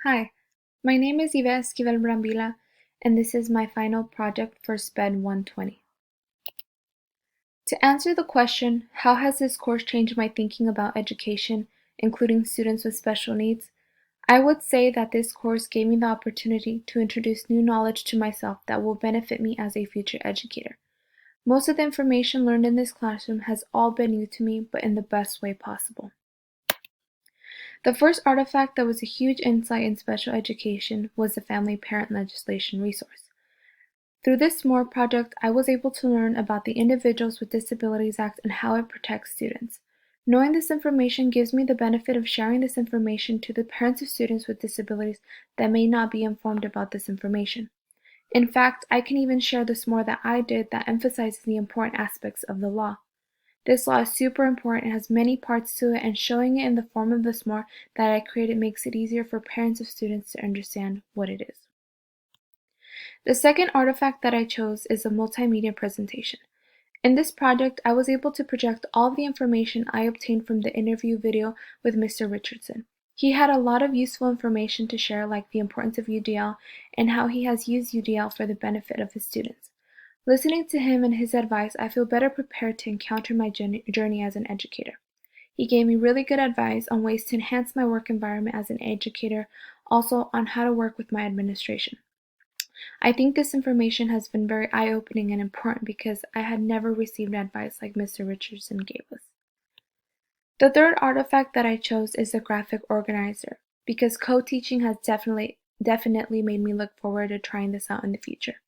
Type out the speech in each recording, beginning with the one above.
Hi, my name is Iva Esquivel Brambila, and this is my final project for SPED 120. To answer the question, how has this course changed my thinking about education, including students with special needs? I would say that this course gave me the opportunity to introduce new knowledge to myself that will benefit me as a future educator. Most of the information learned in this classroom has all been new to me, but in the best way possible. The first artifact that was a huge insight in special education was the Family Parent Legislation resource. Through this SMORE project, I was able to learn about the Individuals with Disabilities Act and how it protects students. Knowing this information gives me the benefit of sharing this information to the parents of students with disabilities that may not be informed about this information. In fact, I can even share the SMORE that I did that emphasizes the important aspects of the law. This law is super important and has many parts to it, and showing it in the form of the SMORE that I created makes it easier for parents of students to understand what it is. The second artifact that I chose is a multimedia presentation. In this project, I was able to project all of the information I obtained from the interview video with Mr. Richardson. He had a lot of useful information to share, like the importance of UDL and how he has used UDL for the benefit of his students. Listening to him and his advice, I feel better prepared to encounter my journey as an educator. He gave me really good advice on ways to enhance my work environment as an educator, also on how to work with my administration. I think this information has been very eye-opening and important because I had never received advice like Mr. Richardson gave us. The third artifact that I chose is the graphic organizer because co-teaching has definitely made me look forward to trying this out in the future.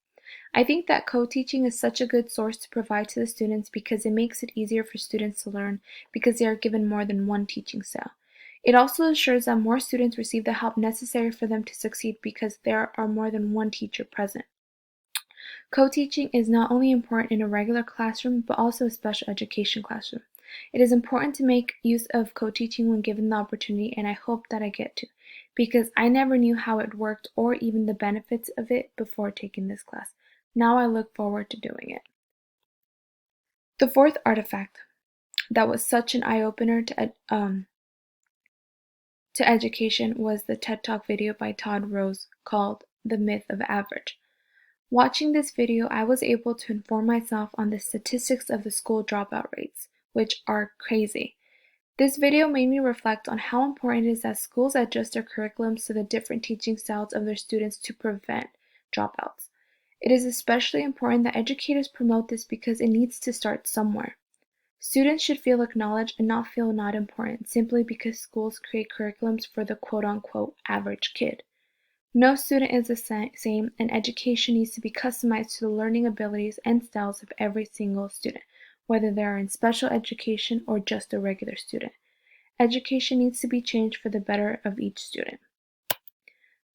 I think that co-teaching is such a good source to provide to the students because it makes it easier for students to learn because they are given more than one teaching style. It also ensures that more students receive the help necessary for them to succeed because there are more than one teacher present. Co-teaching is not only important in a regular classroom, but also a special education classroom. It is important to make use of co-teaching when given the opportunity, and I hope that I get to, because I never knew how it worked or even the benefits of it before taking this class. Now I look forward to doing it. The fourth artifact that was such an eye-opener to education was the TED Talk video by Todd Rose called The Myth of Average. Watching this video, I was able to inform myself on the statistics of the school dropout rates, which are crazy. This video made me reflect on how important it is that schools adjust their curriculums to the different teaching styles of their students to prevent dropouts. It is especially important that educators promote this because it needs to start somewhere. Students should feel acknowledged and not feel not important simply because schools create curriculums for the quote-unquote average kid. No student is the same, and education needs to be customized to the learning abilities and styles of every single student, whether they are in special education or just a regular student. Education needs to be changed for the better of each student.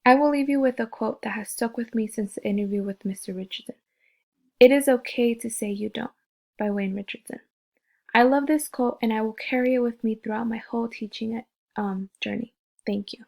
I will leave you with a quote that has stuck with me since the interview with Mr. Richardson. "It is okay to say you don't," by Wayne Richardson. I love this quote and I will carry it with me throughout my whole teaching journey. Thank you.